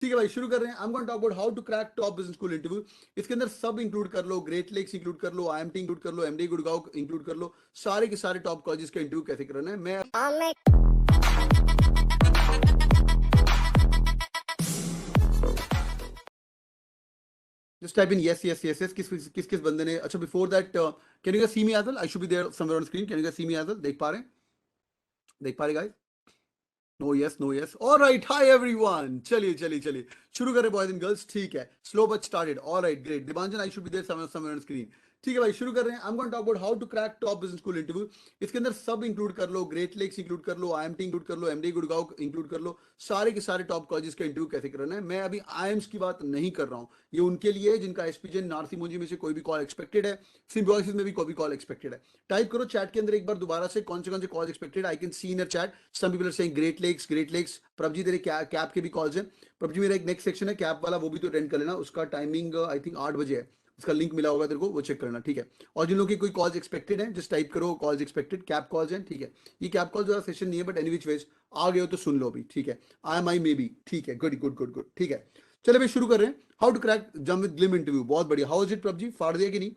ठीक है भाई, शुरू कर रहे हैं। I am going to talk about how to crack top business school interview. इसके अंदर सब इंक्लूड कर लो, ग्रेट लेक्स इंक्लूड कर लो, आईएमटी इंक्लूड कर लो, एमडी गुड़गांव इंक्लूड कर लो, सारे के सारे टॉप कॉलेजेस का इंटरव्यू कैसे करना है। मैं just type in yes yes yes yes. किस किस बंदे ने, अच्छा before that can you see me as well? I should be there somewhere on screen. Can you see me as well? देख पा रहे guys? No yes no yes. Alright, hi everyone. चलिए चलिए चलिए शुरू करें बॉयज एंड गर्ल्स। ठीक है, slow but started. Alright great. Dibanjan, I should be there somewhere on screen. ठीक है भाई, शुरू कर रहे हैं। I am going to talk about how to crack top business school interview. इसके अंदर सब इंक्लूड कर लो, ग्रेट लेक्स इंक्लूड कर लो, आईएमटी इंक्लूड कर लो, एमडी गुड़गांव इंक्लूड कर लो, सारे के सारे टॉप कॉलेजेस का इंटरव्यू कैसे करना है। मैं अभी आईएम्स की बात नहीं कर रहा हूँ, ये उनके लिए है जिनका एसपीजे नारसिमोजी में से कोई भी कॉल एक्सपेक्टेड है, सिम्बायोसिस में भी कोई भी कॉल एक्सपेक्टेड है। टाइप करो चैट के अंदर एक बार दोबारा से कौन से call expected. I can see in chat some people are saying great लेक्स। प्रभजी तेरे कैप के भी कॉल्स हैं। प्रभजी मेरा एक नेक्स्ट सेक्शन है कैप वाला, वो भी तो अटेंड कर लेना। उसका टाइमिंग आई थिंक 8 बजे है। उसका लिंक मिला होगा तेरे को, वो चेक करना। ठीक है, और जिन लोगों की कोई कॉल्स एक्सपेक्टेड है जस्ट टाइप करो कॉल्स एक्सपेक्टेड, कैप कॉल्स हैं। ठीक है, ये कैप कॉल जो सेशन नहीं है, बट एनी विच वेज आ गए हो तो सुन लो अभी। ठीक है, I am I may be. ठीक है, गुड गुड गुड गुड। ठीक है, चले भाई शुरू कर रहे हैं। हाउ टू क्रैक जम विद ग्लिम इंटरव्यू। बहुत बढ़िया। हाउ इज इट प्रभजी, फाड़ दिया कि नहीं?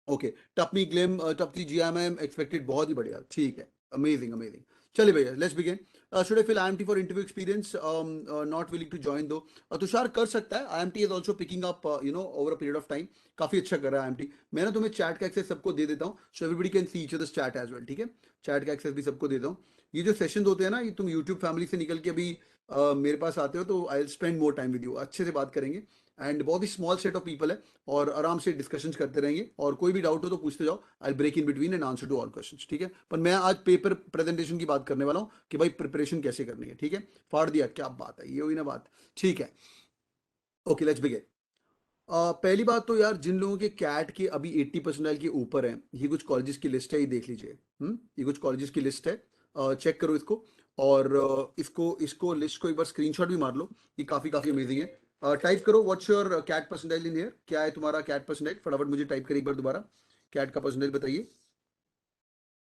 ओके, टपनी ग्लिम टपनी जीएमएम एक्सपेक्टेड, बहुत ही बढ़िया। ठीक है, अमेजिंग अमेजिंग। चलिए भैया, let's begin. Should I fill IMT for interview experience? Not willing to join दो। तुषार कर सकता है। IMT is also picking up over a period of time. काफी अच्छा कर रहा है आईएमटी। मैं ना तुम्हें चैट का एक्सेस सबको दे देता हूँ, so everybody can see each others chat as well. ठीक है, चैट का एक्सेस भी सबको देता हूँ। ये जो सेशन होते हैं ना, ये तुम यूट्यूब फैमिली से निकल के अभी मेरे पास आते हो, तो I will spend more time with you. अच्छे से बात करेंगे एंड बहुत ही स्मॉल सेट ऑफ पीपल है, और आराम से डिस्कशन करते रहेंगे। और कोई भी डाउट हो तो पूछते जाओ, I break in between and answer to all questions. ठीक है, पर मैं आज पेपर प्रेजेंटेशन की बात करने वाला हूँ कि भाई प्रिपरेशन कैसे करनी है। ठीक है, फाड़ दिया, क्या बात है, ये हुई ना बात। ठीक है, ओके लेट्स बिगिन। पहली बात तो यार, जिन लोगों के कैट के अभी 80 परसेंटाइल के ऊपर है, ये कुछ कॉलेजेस की लिस्ट है, ये देख लीजिए। ये कुछ कॉलेजेस की लिस्ट है, चेक करो इसको। और इसको इसको लिस्ट को एक बार स्क्रीनशॉट भी मार लो, ये काफी काफी अमेजिंग है। टाइप करो what's your CAT percentile in year. क्या है तुम्हारा कैट परसेंटाइल? फटाफट मुझे टाइप करिए एक बार दोबारा, कैट का परसेंटाइल बताइए।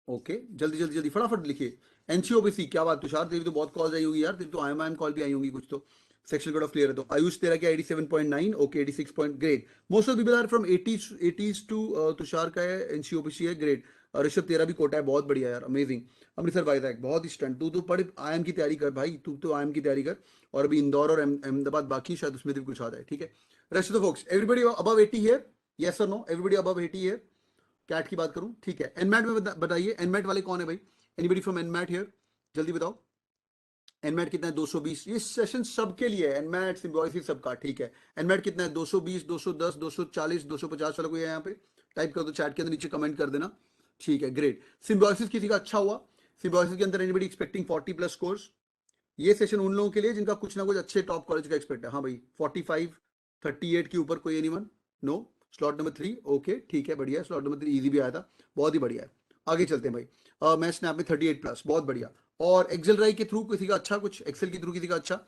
ओके, जल्दी जल्दी जल्दी फटाफट लिखिए। एनसीओबीसी, क्या बात तुषार, तेरी तो बहुत कॉल्स आई होंगी यार, तेरी तो आई एम कॉल भी आई होंगी कुछ तो। सेक्शन कोड ऑफ क्लियर है तो। आयुष तेरा क्या 87.9? Okay, 86 point, great. Most of people are from 80s to Tushar का है, एनसीओबीसी है, ग्रेट। ऋषभ तेरा भी कोटा है, बहुत बढ़िया यार, अमेजिंग। अमृतसर वाइजैक, बहुत ही स्टंट। तू तो पढ़, आईएम की तैयारी कर भाई, तू तो आईएम की तैयारी कर। और अभी इंदौर और अहमदाबाद बाकी, शायद उसमें भी कुछ आ जाए। ठीक है, rest of folks, everybody above 80 here? Yes और no? Everybody above 80 here? CAT की बात करूं, ठीक है। एनमैट में बताइए, एनमैट वाले कौन है भाई? Anybody from NMAT here? जल्दी बताओ। एनमैट कितना है? 220। ये सेशन सबके लिए है, एनमैट सिम्बायोसिस सबका। ठीक है, एनमैट कितना है? 220, 210, 240, 250 वाला कोई है यहाँ पे? टाइप कर दो चैट के अंदर, नीचे कमेंट कर देना। ठीक है, ग्रेट। सिम्बायोसिस किसी का अच्छा हुआ? सिम्बायोसिस के अंदर एनीबडी एक्सपेक्टिंग 40 प्लस स्कोर्स? ये सेशन उन लोगों के लिए जिनका कुछ ना कुछ अच्छे टॉप कॉलेज का एक्सपेक्ट है। हाँ भाई, 45, 38 के ऊपर कोई anyone? No. Slot number 3, okay ठीक है, बढ़िया। स्लॉट नंबर 3 इजी भी आया था, बहुत ही बढ़िया है। आगे चलते हैं भाई। मैं स्नैप में 38 प्लस, बहुत बढ़िया। और एक्सेल राई के थ्रू किसी का अच्छा, कुछ एक्सेल के थ्रू किसी का अच्छा?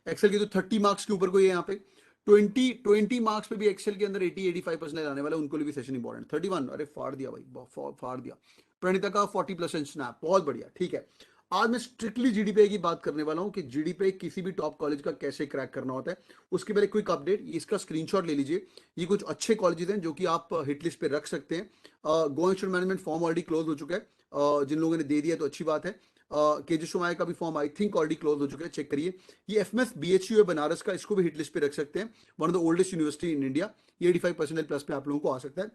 एक्सेल के तो 30 मार्क्स के ऊपर कोई है यहाँ पे? 20 मार्क्स पे भी एक्सेल के अंदर 80-85% आने वाले, उनको भी सेशन इंपॉर्टेंट। 31, अरे फाड़ दिया भाई, फाड़ दिया। प्रणीता का 40 प्लस स्नैप, बहुत बढ़िया। ठीक है, आज मैं स्ट्रिक्टली जीडीपीए की बात करने वाला हूं कि जीडीपीए किसी भी टॉप कॉलेज का कैसे क्रैक करना होता है। उसके पहले क्विक अपडेट, इसका स्क्रीनशॉट ले लीजिए। ये कुछ अच्छे कॉलेजेस हैं जो कि आप हिट लिस्ट पे रख सकते हैं। Go institute management form already close हो चुका है, जिन लोगों ने दे दिया तो अच्छी बात है। केजीएसओआई का भी form I think already close हो चुका है, चेक करिए। ये एफएमएस बीएचयू है बनारस का, इसको भी हिट लिस्ट पे रख सकते हैं। One of the oldest university in India. ये 85% प्लस पे आप लोगों को आ सकता है।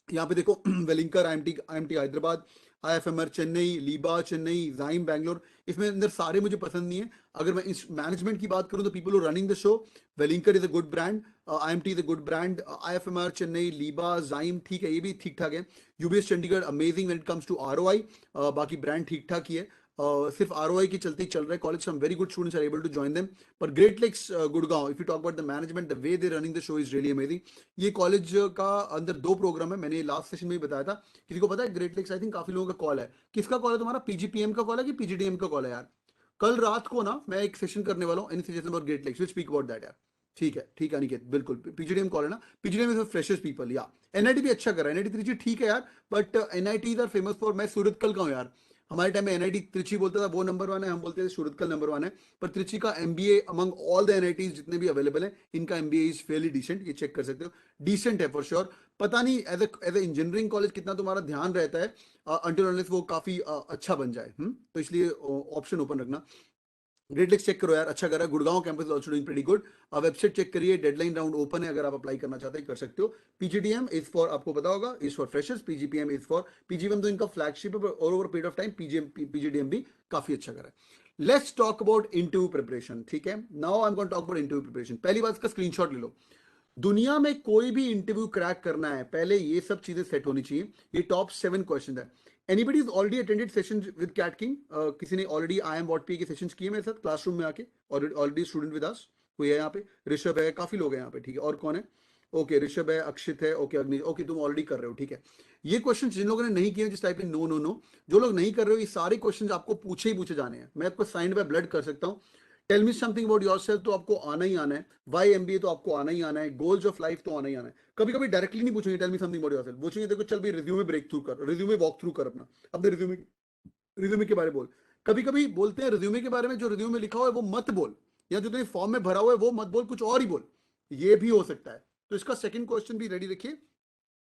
यहाँ पे देखो, वेलिंकर, आईएमटी हैदराबाद, आईएफएमआर चेन्नई, लीबा चेन्नई, जाइम बैंगलोर, इसमें अंदर सारे मुझे पसंद नहीं है। अगर मैं इस मैनेजमेंट की बात करूं तो people who running the show, Welingkar is a good brand, IMT is a good brand, IFMR Chennai, LIBA, XIME ठीक है, ये भी ठीक ठाक है। UBS Chandigarh amazing when it comes to ROI, बाकी ब्रांड ठीक ठाक ही है। सिर्फ आरओआई के चलते ही चल रहा है college, some very good students are able to join them. पर Great Lakes Gurgaon, if you talk about the management, the way they running the show is really amazing. ये कॉलेज का अंदर 2 प्रोग्राम है, मैंने लास्ट सेशन में भी बताया था। किसी को पता है ग्रेट लेक्स? आई थिंक काफी लोगों का कॉल है। किसका कॉल है तुम्हारा? पीजीपीएम का कॉल है कि पीजीडीएम का कॉल है यार? कल रात को ना मैं एक सेशन करने वाला हूँ, any suggestion about great lakes, will speak about that यार। ठीक है अनिकेत, बिल्कुल पीजीडीएम कॉल है ना? पीजीडीएम इज फ्रेशर्स पीपल या। एनआईटी भी अच्छा कर रहा है, एनआईटी त्रिची ठीक है यार, but NIT are famous for, मैं सूरत कल का हूँ यार, हमारे टाइम में एनआईटी त्रिची बोलता था वो नंबर 1 है, हम बोलते थे शुरुतकल नंबर 1 है, पर त्रिची का MBA among all the NITs जितने भी अवेलेबल है, इनका एमबीए इज फेयरली डिसेंट, ये चेक कर सकते हो, डिसेंट है फॉर श्योर। पता नहीं एज ए इंजीनियरिंग कॉलेज कितना तुम्हारा ध्यान रहता है अंटिल अनलेस वो काफी अच्छा बन जाए, तो इसलिए ऑप्शन ओपन रखना। ग्रेट लेक्स चेक करो यार, अच्छा कर रहा है, Gurgaon campus also doing pretty good. Website check करिए, डेडलाइन राउंड ओपन है, अगर आप अप्लाई करना चाहते हैं कर सकते हो। पीजीडीएम इज फॉर, आपको पता होगा, is for freshers, PGPM is for, PGPM तो इनका फ्लैगशिप है और over period of time PGDM भी काफी अच्छा कर रहा है। Let's talk about interview preparation, ठीक है, now I am going to talk about interview preparation. पहली बात इसका स्क्रीनशॉट ले लो। दुनिया में कोई भी इंटरव्यू क्रैक करना है, पहले ये सब चीजें सेट होनी चाहिए। ये टॉप 7 क्वेश्चन है। Anybody is already attended session with CAT king? किसी ने ऑलरेडी आई एम व्हाट पी के सेशंस किए मेरे साथ क्लासरूम में आके? ऑलरेडी स्टूडेंट विद अस कोई है यहाँ पे? ऋषभ है, काफी लोग हैं यहाँ पे, ठीक है। और कौन है? ओके, ऋषभ है, अक्षित है, ओके, अग्नि, ओके, तुम ऑलरेडी कर रहे हो, ठीक है। ये क्वेश्चन जिन लोगों ने नहीं किए जिस टाइप नो नो नो, जो लोग नहीं कर रहे हो, ये सारे क्वेश्चन आपको पूछे ही पूछे जाने हैं। मैं आपको साइन बाय ब्लड कर सकता हूँ। Tell me something about yourself तो आपको आना ही आना है, वाई एमबीए तो आपको आना ही आना है, गोल्स ऑफ लाइफ तो आना ही आना है। कभी कभी डायरेक्टली नहीं पूछेंगे tell me something about yourself, पूछेंगे देखो चल भाई रिज्यूमे ब्रेक थ्रू कर, रिज्यूमे वॉक थ्रू कर अपना, अपने रिज्यूमे के बारे में बोल। कभी कभी बोलते हैं रिज्यूमे के बारे में, जो रिज्यूमे में लिखा हुआ है वो मत बोल, या जो तुमने फॉर्म में भरा हुआ है वो मत बोल, कुछ और ही बोल, ये भी हो सकता है। तो इसका सेकंड क्वेश्चन भी रेडी रखिए,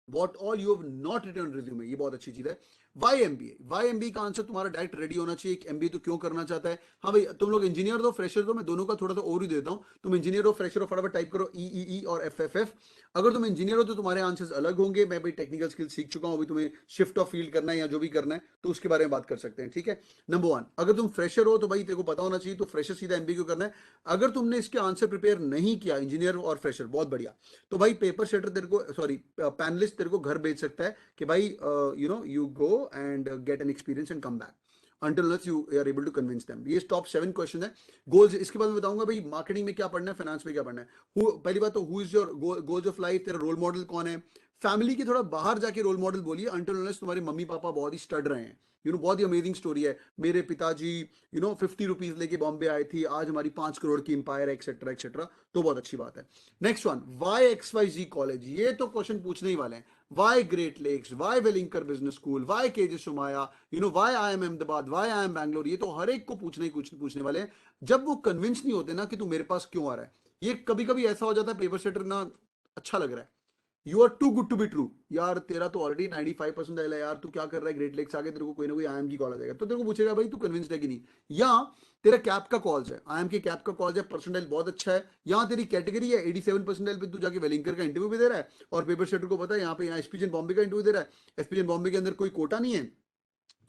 what all you have not written resume, ये बहुत अच्छी चीज है। वाई एमबीए, वाई एमबीए का आंसर तुम्हारा डायरेक्ट रेडी होना चाहिए। एमबीए तो क्यों करना चाहता है? हाँ भाई, तुम लोग इंजीनियर हो फ्रेशर हो, मैं दोनों का थोड़ा सा ओवरव्यू देता हूँ। तुम इंजीनियर हो फ्रेशर हो, फटाफट टाइप करो ई और एफ। अगर तुम इंजीनियर हो तो तुम्हारे आंसर्स अलग होंगे। मैं भाई टेक्निकल स्किल सीख चुका हूँ, अभी तुम्हें शिफ्ट ऑफ फील्ड करना है या जो भी करना है तो उसके बारे में बात कर सकते हैं, ठीक है। नंबर 1, अगर तुम फ्रेशर हो तो भाई तेरे को पता होना चाहिए, तो फ्रेशर सीधा एमबीए क्यों करना है। अगर तुमने इसके आंसर प्रिपेयर नहीं किया, इंजीनियर और फ्रेशर, बहुत बढ़िया, तो भाई पेपर सेटर तेरे को, सॉरी पैनलिस्ट तेरे को घर भेज सकता है कि भाई you go and get an experience and come back until unless you are able to convince them। ये टॉप 7 क्वेश्चन है। गोल्स इसके बाद मैं बताऊंगा भाई मार्केटिंग में क्या पढ़ना है, फाइनेंस में क्या पढ़ना है। पहली बात तो who is your goals of life, तेरा रोल मॉडल कौन है। फैमिली के थोड़ा बाहर जाके रोल मॉडल बोलिए, अंटिल अनलेस तुम्हारे मम्मी पापा बहुत ही स्टड रहे हैं। बहुत ही अमेजिंग स्टोरी है, मेरे पिताजी 50 रुपीज लेके बॉम्बे आए थी, आज हमारी 5 करोड़ की इंपायर एक्सेट्रा एक्सेट्रा, तो बहुत अच्छी बात है। Next one, why XYZ college, ये तो क्वेश्चन पूछने ही वाले हैं। Why Great Lakes, why Welingkar business school, why KJ Somaiya, why I M Ahmedabad, why I M Bangalore, ये तो हर एक को पूछने वाले हैं। जब वो कन्विंस नहीं होते ना कि तू मेरे पास क्यों आ रहा है। ये कभी कभी ऐसा हो जाता है पेपर सेटर ना, अच्छा लग रहा है, you are too good to be true. यार तेरा तो ऑलरेडी 95% आया यार, तू क्या कर रहा है, ग्रेट लेक्स आगे तेरे को कोई ना कोई आईएम की कॉल आ जाएगा, तो तेरे को पूछेगा भाई तू कन्विंस्ड है कि नहीं। या तेरा कैप का कॉल्स है, आईएम के कैप का कॉल्स है, परसेंटाइल बहुत अच्छा है, यहाँ तेरी कैटेगरी है 87 परसेंटाइल पे, तू जाके वेलिंकर का इंटरव्यू भी दे रहा है, और पेपर सेटर को पता है यहाँ पे एसपीजन बॉम्बे का इंटरव्यू दे रहा है। एसपीजन बॉम्बे के अंदर कोई कोटा नहीं है,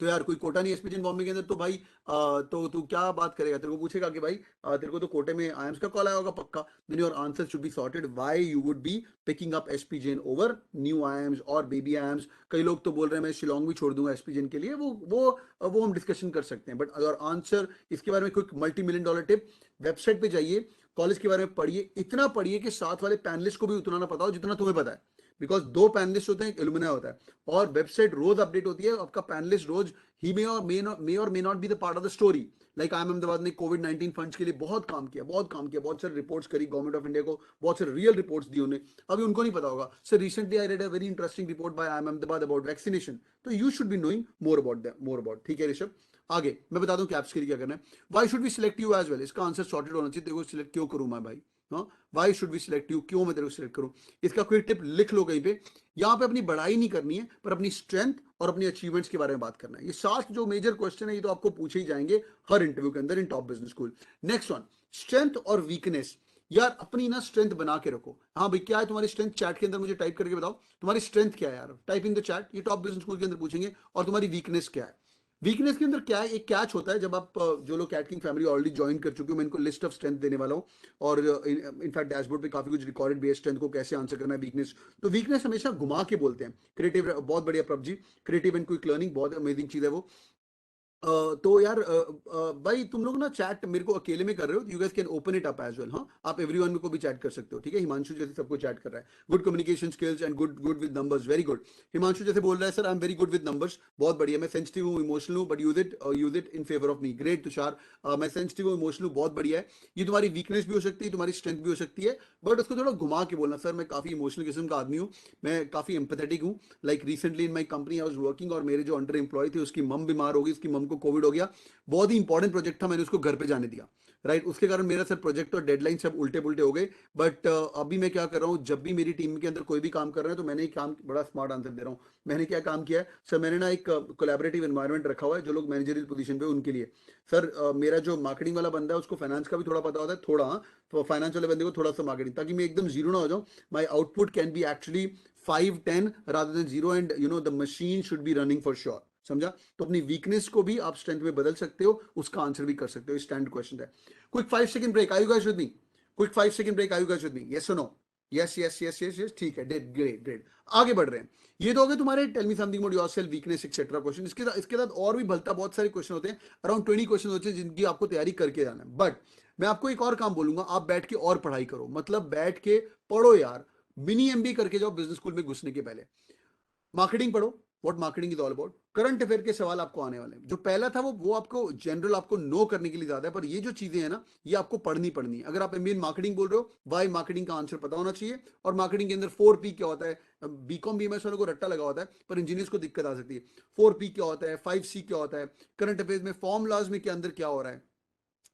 तो यार कोई कोटा नहीं एसपीजन बॉम्बे के अंदर, तो भाई तो तू क्या बात करेगा, तेरे को पूछेगा कि भाई तेरे को तो कोटे में आईएम्स का कॉल आया होगा पक्का, then your answer should be sorted why you would be picking up एसपीजन over new IIMs और बेबी आईएम्स। कई लोग तो बोल रहे हैं मैं शिलोंग भी छोड़ दूंगा एसपीजन के लिए, वो हम डिस्कशन कर सकते हैं, बट अगर आंसर इसके बारे में कोई $multi-million टिप, वेबसाइट पे जाइए, कॉलेज के बारे में पढ़िए, इतना पढ़िए कि साथ वाले पैनलिस्ट को भी उतना ना पता हो जितना तुम्हें पता है, बिकॉज 2 पैनलिस्ट होते हैं, एक एलुमनाई होता है, और वेबसाइट रोज अपडेट होती है, आपका पैनलिस्ट रोज ही may not be the part of the story. Like I M Ahmedabad ने कोविड-19 फंड्स के लिए बहुत काम किया, बहुत सारे रिपोर्ट्स करी गवर्नमेंट ऑफ इंडिया को, बहुत सारे रियल रिपोर्ट्स दी उन्हें, अभी उनको नहीं पता होगा। Sir recently I read a very interesting report by I M Ahmedabad about vaccination, तो you should be knowing more about, ठीक है ऋषभ। आगे मैं बता दूं कैप्स के लिए क्या करना है। Why should we select you as well, इसका आंसर सॉर्टेड होना चाहिए, देखो सिलेक्ट क्यों करूं मैं भाई, हाँ, why should we select you, क्यों मैं तेरे को सिलेक्ट करूं, इसका कोई टिप लिख लो कहीं पे। यहाँ पे अपनी बढ़ाई नहीं करनी है, पर अपनी स्ट्रेंथ और अपनी अचीवमेंट्स के बारे में बात करना है। ये 7 जो मेजर क्वेश्चन है ये तो आपको पूछे ही जाएंगे हर इंटरव्यू के अंदर इन top business school. Next one, strength और वीकनेस। यार अपनी ना स्ट्रेंथ बना के रखो। हाँ भाई क्या है तुम्हारी स्ट्रेंथ, चैट के अंदर मुझे टाइप करके बताओ तुम्हारी स्ट्रेंथ क्या है यार, टाइप इन द चैट, ये टॉप बिजनेस स्कूल के अंदर पूछेंगे। और तुम्हारी वीकनेस क्या है। वीकनेस के अंदर क्या है, एक कैच होता है, जब आप जो लोग CAT king family already join कर चुके हो, मैं इनको लिस्ट ऑफ स्ट्रेंथ देने वाला हूँ, और इनफैक्ट डैशबोर्ड पे काफी कुछ रिकॉर्डेड भी है स्ट्रेंथ को कैसे आंसर करना है, वीकनेस। तो वीकनेस हमेशा घुमा के बोलते हैं। क्रिएटिव, बहुत बढ़िया प्रभ जी, क्रिएटिव एंड क्विक लर्निंग बहुत अमेजिंग चीज है वो। तो यार भाई तुम लोग ना चैट मेरे को अकेले में कर रहे हो, you guys can open it up as well. हाँ, आप एवरीवन को भी चैट कर सकते हो, ठीक है। हिमांशु जैसे सबको चैट कर रहा है, good communication skills and good good with numbers, very good. Himanshu जैसे बोल रहा है, sir I am very good with numbers, बहुत बढ़िया। मैं सेंसिटिव हूँ, इमोशनल हूँ, but use it in favour of me, great. Tushar, मैं सेंसिटिव हूँ, इमोशनल हूँ, बहुत बढ़िया है। ये तुम्हारी वीकनेस भी हो सकती है, तुम्हारी स्ट्रेंथ भी हो सकती है, बट उसको थोड़ा घुमा के बोलना, सर मैं काफी इमोशनल किस्म का आदमी हूँ, मैं काफी एम्पैथेटिक हूँ। Like recently in my company I was working, और मेरे जो अंडर एम्प्लॉय थे उसकी मम बीमार हो गई, उसकी मम को कोविड हो गया, बहुत ही इंपॉर्टेंट प्रोजेक्ट था, मैंने उसको घर पे जाने दिया, राइट। उसके कारण मेरा सर प्रोजेक्ट और डेडलाइन सब उल्टे पुल्टे हो गए। बट अभी मैं क्या कर रहा हूँ, जब भी मेरी टीम के अंदर कोई भी काम कर रहा है तो मैंने एक काम, बड़ा स्मार्ट आंसर दे रहा हूँ, मैंने क्या काम किया है सर, मैंने ना एक कोलैबोरेटिव एनवायरनमेंट रखा हुआ है, जो लोग मैनेजरियल पोजीशन पे उनके लिए। सर मेरा जो मार्केटिंग वाला बंदा है उसको फाइनेंस का भी थोड़ा पता होता है, थोड़ा, हाँ, तो फाइनेंस वाले बंदे को थोड़ा सा मार्केटिंग, ताकि मैं एकदम जीरो ना हो जाऊँ। My output can be actually 5-10 rather than 0, and you know the machine should be running for sure, समझा। तो अपनी वीकनेस को भी आप स्ट्रेंथ में बदल सकते हो, उसका आंसर भी कर सकते हो, स्टैंड क्वेश्चन है। Quick 5 second break, are you guys with me? Quick 5 second break, are you guys with me? Yes और no? Yes yes yes yes yes, ठीक है, ग्रेट ग्रेट। आगे बढ़ रहे हैं। ये तो हो गए तुम्हारे tell me something about yourself, weakness etcetera question. इसके साथ और भी भलता बहुत सारे क्वेश्चन होते हैं, अराउंड 20 क्वेश्चन होते हैं जिनकी आपको तैयारी करके जाना है। बट मैं आपको एक और काम बोलूंगा, आप बैठ के और पढ़ाई करो, मतलब बैठ के पढ़ो यार, मिनी एमबी करके जाओ बिजनेस स्कूल में घुसने के पहले। मार्केटिंग पढ़ो, what marketing is all about. Current affair के सवाल आपको आने वाले हैं, जो पहला था वो आपको जनरल आपको नो करने के लिए ज्यादा है, पर ये जो चीजें हैं ना, ये आपको पढ़नी है। अगर आप एमबीए मार्केटिंग बोल रहे हो, वाई मार्केटिंग का आंसर पता होना चाहिए। और मार्केटिंग के अंदर 4P क्या होता है, बीकॉम बीएमएस वालों को रट्टा लगा होता है, पर इंजीनियर्स को दिक्कत आ सकती है। 4P क्या होता है, 5C क्या होता है, करंट अफेयर्स में फॉर्मुलाज में के अंदर क्या हो रहा है,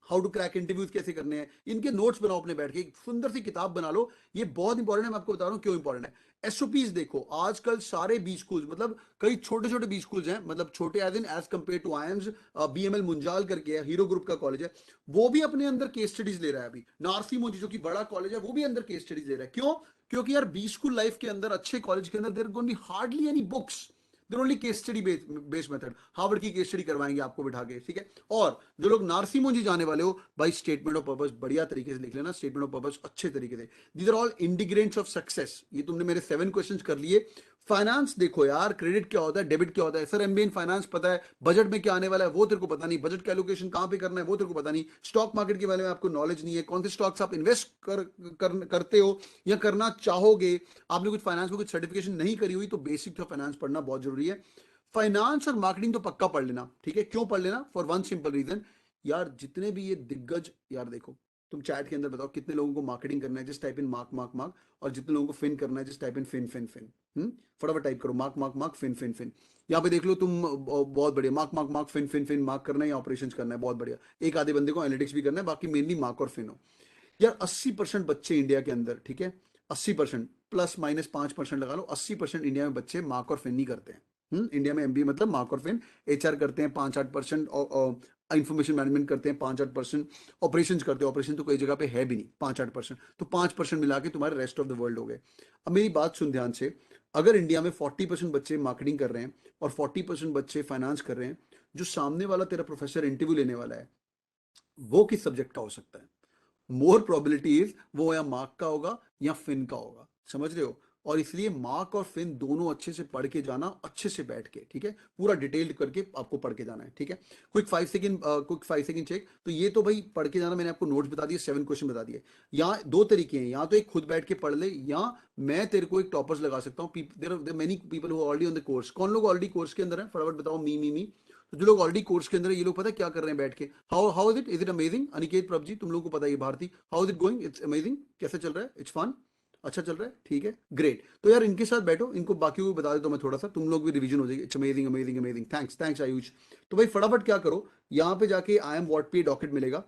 हाउ टू क्रैक इंटरव्यूज कैसे करने हैं, इनके नोट्स बनाओ अपने बैठ के, एक सुंदर सी किताब बना लो। ये बहुत इंपॉर्टेंट है, मैं आपको बता रहा हूँ क्यों इंपॉर्टेंट है। एसओपीज देखो, आजकल सारे बी स्कूल, मतलब कई छोटे छोटे बी स्कूल हैं, मतलब छोटे as in as compare to IIMs, BML Munjal करके है, हीरो ग्रुप का कॉलेज है, वो भी अपने अंदर केस स्टडीज ले रहा है। अभी नारसी मोदी जो कि बड़ा कॉलेज है, वो भी अंदर केस स्टडीज ले रहा है। क्यों? क्योंकि यार बी स्कूल लाइफ के अंदर, अच्छे कॉलेज के अंदर, there going be hardly any books, there only case study based method. Harvard की केस स्टडी करवाएंगे आपको बिठा के, ठीक है। और जो लोग नारसी मोंजी जाने वाले हो भाई, स्टेटमेंट ऑफ पर्पस बढ़िया तरीके से लिख लेना, स्टेटमेंट ऑफ पर्पस अच्छे तरीके से। These are all ingredients of success. ये तुमने मेरे 7 क्वेश्चंस कर लिए। फाइनेंस देखो यार, क्रेडिट क्या होता है, डेबिट क्या होता है, सर एमबीए इन फाइनेंस पता है, बजट में क्या आने वाला है वो तेरे को पता नहीं, बजट का एलोकेशन कहां पे करना है वो तेरे को पता नहीं, स्टॉक मार्केट के बारे में आपको नॉलेज नहीं है, कौन से स्टॉक्स आप इन्वेस्ट करते हो या करना चाहोगे, आपने कुछ फाइनेंस में कुछ सर्टिफिकेशन नहीं करी हुई, तो बेसिक तो फाइनेंस पढ़ना बहुत जरूरी है। फाइनेंस और मार्केटिंग तो पक्का पढ़ लेना, ठीक है। क्यों पढ़ लेना? फॉर वन सिंपल रीजन, यार जितने भी ये दिग्गज, यार देखो, तुम चैट के अंदर बताओ कितने लोगों को मार्केटिंग करना है, just type in mark mark mark, और जितने लोगों को फिन करना है, just type in fin fin fin. फटाफट टाइप करो, mark mark mark fin fin fin. यहाँ पे देख लो तुम, बहुत बढ़िया, mark mark mark fin fin fin, mark करना है या ऑपरेशन करना है, बहुत बढ़िया। एक आधे बंदे को एनालिटिक्स भी करना है, बाकी मेनली मार्क और फिन हो। यार 80% बच्चे इंडिया के अंदर, ठीक है, 80% प्लस माइनस 5% लगा लो, 80% इंडिया में बच्चे मार्क और फिन नहीं करते हैं। इंडिया में एमबीए मतलब मार्क और फिन, एचआर करते हैं 5-8%, और इंफॉर्मेशन मैनेजमेंट करते हैं 5-8%, ऑपरेशन करते हैं, ऑपरेशन तो कई जगह पे है भी नहीं, 5-8%, तो 5% मिला के तुम्हारे रेस्ट ऑफ द वर्ल्ड हो गए। अब मेरी बात सुन ध्यान से, अगर इंडिया में 40% बच्चे मार्केटिंग कर रहे हैं और 40% बच्चे फाइनेंस कर रहे हैं, जो सामने वाला तेरा प्रोफेसर इंटरव्यू लेने वाला है, वो किस सब्जेक्ट का हो सकता है? मोर प्रोबेबिलिटी इज वो या मार्क का होगा या फिन का होगा, समझ रहे हो। और इसलिए मार्क और फिन दोनों अच्छे से पढ़ के जाना, अच्छे से बैठ के, ठीक है, पूरा डिटेल्ड करके आपको पढ़ के जाना है, ठीक है। Quick 5 second check. तो ये तो भाई पढ़ के जाना, मैंने आपको नोट्स बता दिए, 7 क्वेश्चन बता दिए। यहाँ दो तरीके हैं, यहाँ तो एक खुद बैठ के पढ़ ले, या मैं तेरे को एक टॉपर्स लगा सकता हूँ। There many people who already on the course. कौन लोग ऑलरेडी कोर्स के अंदर है, फटाफट बताओ, मी। तो जो लोग ऑलरेडी कोर्स के अंदर है, ये लोग पता है क्या कर रहे हैं बैठ के, how is it amazing, Aniket Prabhji तुम लोगों को पता है, Bharti, how is it going, it's amazing, कैसे चल रहा है, इट्स फन, अच्छा चल रहा है, ठीक है, ग्रेट। तो यार इनके साथ बैठो, इनको बाकी को भी बता देता हूं मैं थोड़ा सा, तुम लोग भी रिवीजन हो जाएगी। It's amazing amazing amazing, thanks thanks Ayush. तो भाई फटाफट क्या करो, यहाँ पे जाके आई एम व्हाट पे डॉकेट मिलेगा।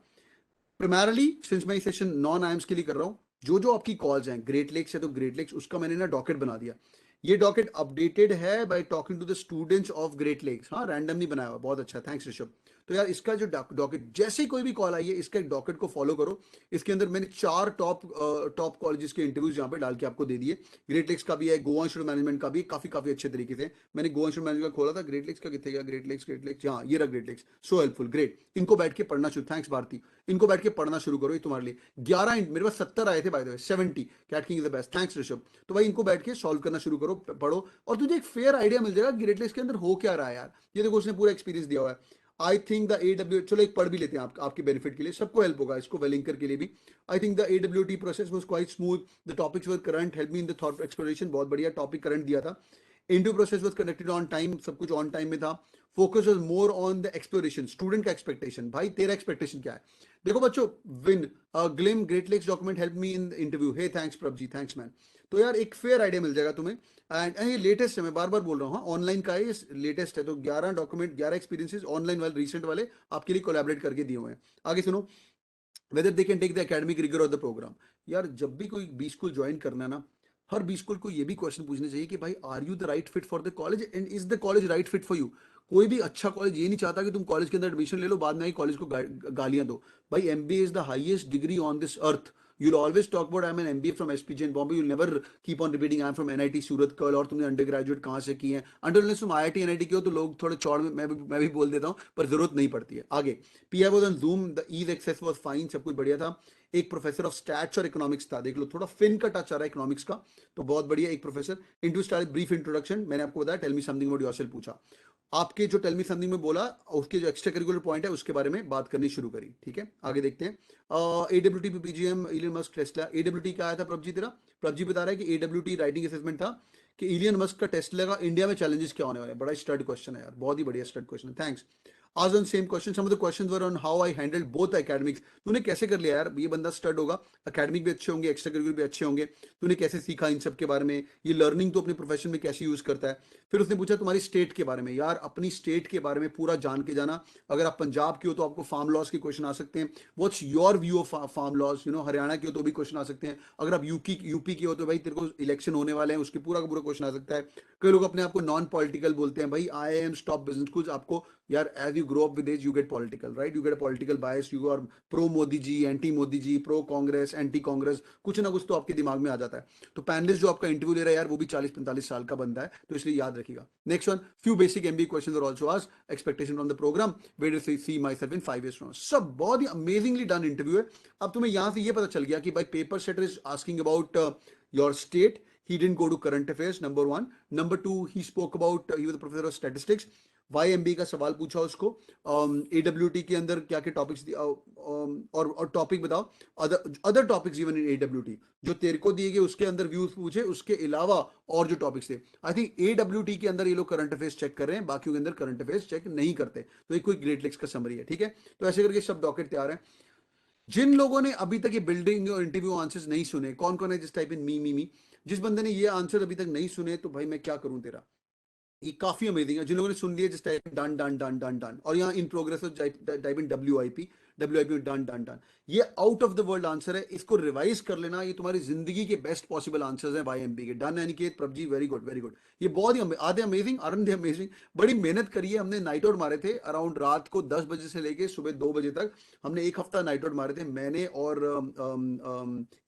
प्राइमरली सिंस मैं सेशन नॉन आईएम्स के लिए कर रहा हूँ, जो जो आपकी कॉल्स हैं, ग्रेट लेक्स है तो ग्रेट लेक्स, उसका मैंने ना डॉकेट बना दिया। ये डॉकेट अपडेटेड है by talking to the students of great lakes, हाँ, रैंडम नहीं बनाया हुआ, बहुत अच्छा, थैंक्स ऋषभ। तो यार इसका जो डॉकेट, जैसे ही कोई भी कॉल आई है, इसका एक डॉकेट को फॉलो करो। इसके अंदर मैंने 4 टॉप कॉलेजेस के इंटरव्यूज यहाँ पे डाल के आपको दे दिए। ग्रेट लेक्स का भी है, गोवा इंस्टीट्यूट मैनेजमेंट का भी, काफी काफी अच्छे तरीके से मैंने गोवा इंस्टीट्यूट मैनेजमेंट का खोला था। ग्रेट लेक्स का कितने गया, ग्रेट लेक्स, हाँ ये रहा great lakes, so helpful, great. इनको बैठ के पढ़ना शुरू, थैंक्स भारती, इनको बैठ के पढ़ना शुरू करो, ये तुम्हारे लिए 11 मेरे पास 70 आए थे by the way, 70। CAT king is the best, thanks Rishabh. तो भाई इनको बैठ के सॉल्व करना शुरू करो, पढ़ो, और तुझे एक फेयर आइडिया मिल जाएगा ग्रेट लिस्ट के अंदर हो क्या रहा है यार। ये देखो उसने पूरा एक्सपीरियंस दिया हुआ है। आई थिंक द AW, चलो एक पढ़ भी लेते हैं आपके बेनिफिट के लिए, सबको हेल्प होगा, इसको वेलिंकर के लिए भी। I think the AWT process was quite smooth, the topics were current, help me in the thought exploration, बहुत बढ़िया टॉपिक करंट दिया था। Interview process was conducted on time, सब कुछ ऑन टाइम में था। Focus was more on the exploration, student का expectation, भाई तेरा एक्सपेक्टेशन क्या है? देखो बच्चों, विन ग्लिम Great Lakes document help me in interview, hey thanks Prabhji, thanks man. तो यार एक फेयर आइडिया मिल जाएगा तुम्हें। एंड ये लेटेस्ट है, मैं बार बार बोल रहा हूँ, हाँ ऑनलाइन का है, ये लेटेस्ट है। तो 11 डॉक्यूमेंट, 11 एक्सपीरियंसेस ऑनलाइन वाले, रिसेंट वाले आपके लिए कोलैबोरेट करके दिए हुए हैं। आगे सुनो, whether they can take the academic rigour of the programme. यार जब भी कोई बी स्कूल ज्वाइन करना है ना, हर बी स्कूल को ये भी क्वेश्चन पूछना चाहिए कि भाई are you the right fit for the college, and is the college right fit for you. कोई भी अच्छा कॉलेज ये नहीं चाहता कि तुम कॉलेज के अंदर एडमिशन ले लो, बाद में आई कॉलेज को गालियां दो। भाई MBA is the highest degree on this earth. You'll always talk about I'm an MBA from SPJ in Bombay. You'll never keep on repeating I'm from NIT सूरत कल, और तुमने अंडर ग्रेजुएट कहाँ से की है। अंडर तुम IIT NIT की हो तो लोग थोड़े चौड़ में, मैं भी बोल देता हूँ, पर जरूरत नहीं पड़ती है। आगे, PI was on Zoom, the ease access was fine, सब कुछ बढ़िया था। एक प्रोफेसर ऑफ स्टैट्स और इकोनॉमिक्स था, देख लो थोड़ा फिन का टच आ रहा है इकोनॉमिक्स का, तो बहुत बढ़िया एक professor. Into start brief introduction, मैंने आपको बताया tell me something about yourself पूछा, आपके जो टेल मी समथिंग में बोला उसके जो एक्स्ट्रा करिकुलर पॉइंट है उसके बारे में बात करनी शुरू करी। ठीक है, आगे देखते हैं। AWT PGM Elon Musk Tesla, AWT का आया था प्रभजी तेरा? प्रभजी बता रहा है कि AWT राइटिंग असेसमेंट था कि इलियन मस्क का टेस्ला का इंडिया में चैलेंजेस क्या होने वाले हैं। बड़ा स्टड क्वेश्चन है यार, बहुत ही बढ़िया स्टड क्वेश्चन है, थैंक्स। आज on same question, some of the questions were on how I handled both academics. तूने कैसे कर लिया यार, ये बंदा स्टड होगा, एकेडमिक भी अच्छे होंगे, एक्स्ट्रा करिकुलर भी अच्छे होंगे, तूने कैसे सीखा इन सब के बारे में, ये लर्निंग तो अपने प्रोफेशन में कैसे यूज करता है। फिर उसने पूछा तुम्हारी स्टेट के बारे में, यार अपनी स्टेट के बारे में पूरा जान के जाना। अगर आप पंजाब के हो तो आपको फार्म लॉज के क्वेश्चन आ सकते हैं, what's your view of farm laws, Haryana के हो तो भी क्वेश्चन आ सकते हैं। अगर आप यूपी के हो तो भाई तेरे को इलेक्शन होने वाले हैं, उसके पूरा का पूरा क्वेश्चन आ सकता है। कई लोग अपने आप को नॉन पॉलिटिकल बोलते हैं, भाई IIM टॉप बिजनेस स्कूल, आपको यार as you grow up with as you get political, right, you get political bias, you are pro Modi ji, anti Modi ji, pro Congress, anti Congress, कुछ ना कुछ तो आपके दिमाग में आ जाता है। तो पैनलिस्ट जो आपका इंटरव्यू ले रहा है यार, वो भी 40-45 साल का बंदा है, तो इसलिए याद रखिएगा। Next one, few basic MBA questions are also asked, expectation from the programme, where do see my self in 5 years from. सब बहुत ही अमेजिंगली डन इंटरव्यू है। अब तुम्हें यहां से ये पता चल गया कि भाई paper setter is asking about your state, he didn't go to current affairs, number one. Number two, he spoke about, he was a professor of statistics, YMB का सवाल पूछा उसको, AWT के अंदर क्या क्या टॉपिक्स, और टॉपिक बताओ, other topics even in AWT जो तेरे को दिए गए उसके अंदर व्यूज पूछे, उसके अलावा और जो टॉपिक्स थे। आई थिंक AWT के अंदर ये लोग करंट अफेयर्स चेक कर रहे हैं, बाकी के अंदर करंट अफेयर्स चेक नहीं करते। तो एक कोई ग्रेट लेक्स का समरी है, ठीक है। तो ऐसे करके सब डॉक्यूमेंट तैयार है। जिन लोगों ने अभी तक ये बिल्डिंग और इंटरव्यू आंसर्स नहीं सुने, कौन कौन है, जिस टाइप इन मी, जिस बंदे ने ये आंसर अभी तक नहीं सुने, तो भाई मैं क्या करूं तेरा। ये काफी अमेजिंग है। जिन लोगों ने सुन लिया just type done done done done done, और यहाँ in progress type in WIP में डन डन डन। ये out of the world answer है, इसको रिवाइज कर लेना, ये तुम्हारी जिंदगी के बेस्ट पॉसिबल आंसर्स हैं YMB के। डन यानी कि प्रभजी वेरी गुड वेरी गुड, ये बहुत ही आधे अमेजिंग, आरन दे अमेजिंग। बड़ी मेहनत करी है हमने, नाइट आउट मारे थे अराउंड रात को 10 बजे से लेके सुबह 2 बजे तक। हमने एक हफ्ता नाइट आउट मारे थे, मैंने और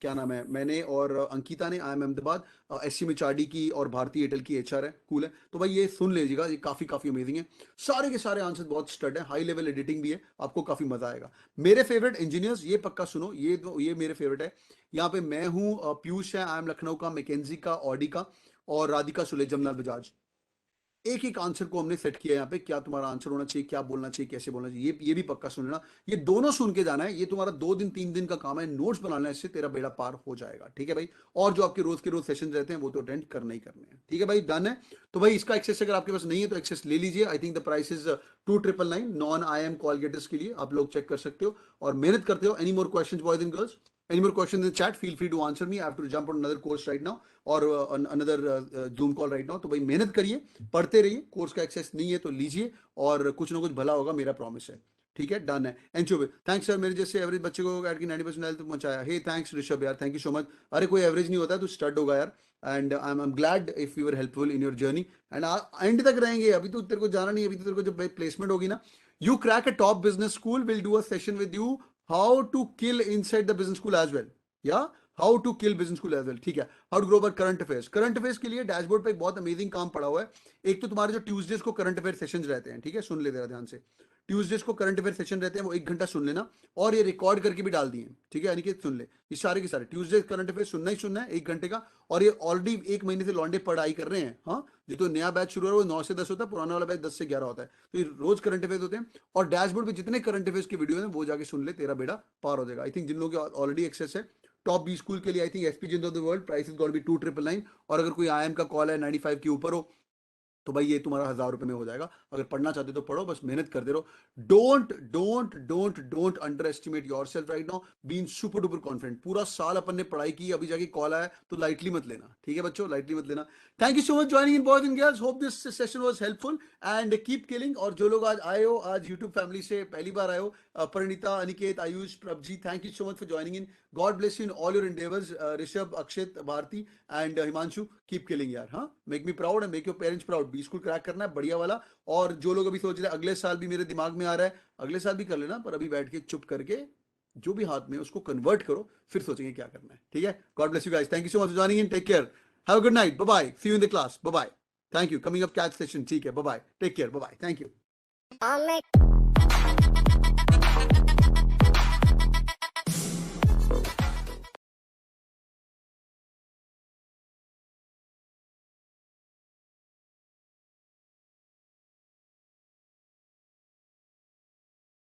क्या नाम है, मैंने और अंकिता ने, IIM अहमदाबाद, SC मिचाडी की और भारतीय एयरटेल की HR है, कूल है। तो भाई ये सुन लीजिएगा, ये काफी काफी अमेजिंग है। सारे के सारे आंसर बहुत स्टड है, हाई लेवल एडिटिंग भी है, आपको काफी मजा आएगा। मेरे फेवरेट इंजीनियर्स, ये पक्का सुनो, ये मेरे फेवरेट है। यहाँ पे मैं हूँ, पीयूष है, IIM लखनऊ का, मैकेंजी का, ऑडी का, और राधिका सुले, जमनाल बजाज। एक एक आंसर को हमने सेट किया यहाँ पे, क्या तुम्हारा आंसर होना चाहिए, क्या बोलना चाहिए, कैसे बोलना चाहिए, ये भी पक्का सुन लेना। ये दोनों सुन के जाना है, ये तुम्हारा 2 दिन 3 दिन का काम है, नोट्स बनाना है, इससे तेरा बेड़ा पार हो जाएगा, ठीक है भाई। और जो आपके रोज के रोज सेशन रहते हैं वो तो अटेंड करना ही करने हैं, ठीक है भाई, डन है। तो भाई इसका एक्सेस अगर आपके पास नहीं है तो एक्सेस ले लीजिए। I think the price is 2999 non IIM call getters के लिए, आप लोग चेक कर सकते हो और मेहनत करते हो। Any more question boys and girls, any more questions in the chat, feel free to answer me. I have to jump on another course right now, or another Zoom call right now. तो भाई मेहनत करिए, पढ़ते रहिए, course का access नहीं है तो लीजिए, और कुछ ना कुछ भला होगा, मेरा प्रॉमिस है, ठीक है, डन है। एंचोवे, थैंक्स सर, मेरे जैसे एवरेज बच्चे को ऐड की 90% हेल्थ पहुंचाया। हे थैंक्स ऋषभ यार, थैंक यू सो मच। अरे कोई एवरेज नहीं होता, तो स्टार्ट होगा यार, and I am glad if you are helpful in your journey, and end तक रहेंगे। अभी तो तेरे को जाना नहीं, अभी तो तेरे को जब प्लेसमेंट होगी ना, you crack a top business school, will do a session with you, how to kill inside the business school as well, या how to kill business school as well, ठीक है। How to grow about current affairs, current affairs के लिए dashboard पे एक बहुत amazing काम पड़ा हुआ है। एक तो तुम्हारे जो ट्यूसडेज को करंट अफेयर सेशंस रहते हैं, ठीक है, सुन ले जरा ध्यान से। ट्यूसडेज को करंट अफेयर सेशन रहते हैं, वो 1 घंटा सुन लेना, और ये रिकॉर्ड करके भी डाल दिए हैं, ठीक है, यानी कि सुन ले ये सारे के सारे ट्यूसडे करंट अफेयर सुनना ही सुनना है 1 घंटे का। और ये ऑलरेडी 1 महीने से लौंडे पढ़ाई कर रहे हैं, हाँ, जो तो नया बैच शुरू हो रहा है वो 9 से 10 होता है, पुराना वाला बैच 10 से 11 होता है, तो ये रोज करंट अफेयर होते हैं। और डैशबोर्ड पे जितने करंट अफेयर्स की वीडियो है वो जाके सुन ले, तेरा बेड़ा पार हो जाएगा। आई थिंक जिन लोगों के ऑलरेडी एक्सेस है टॉप 20 स्कूल के लिए, आई थिंक एसपी जिंद of the world price is going to be 2999, और अगर कोई आईएम का कॉल है 95 के ऊपर हो तो भाई ये तुम्हारा 1000 रुपए में हो जाएगा। अगर पढ़ना चाहते हो तो पढ़ो, बस मेहनत करते रहो। Don't under estimate your self right now, being super duper confident. पूरा साल अपन ने पढ़ाई की, अभी जाके कॉल आया तो लाइटली मत लेना, ठीक है बच्चों, लाइटली मत लेना। Thank you so much joining in boys and girls, hope this session was helpful and keep killing. और जो लोग आज आए हो, आज यूट्यूब फैमिली से पहली बार आए हो, Parineeta, Aniket, Ayush, Prabhji, thank you so much for joining in. God bless you in all your endeavours, Rishabh, Akshit, Bharti and Himanshu, keep killing यार, हाँ, make me proud and make your parents proud. B school crack करना है बढ़िया वाला। और जो लोग अभी सोच रहे हैं अगले साल भी मेरे दिमाग में आ रहा है, अगले साल भी कर लेना, पर अभी बैठ के चुप करके जो भी हाथ में है उसको कन्वर्ट करो, फिर सोचेंगे क्या करना है, ठीक है। God bless you guys, thank you so much for joining in, take care, have a good night, bye bye, see you in the class, bye bye, thank you, coming up catch session, ठीक है, bye bye, take care, bye bye, thank you.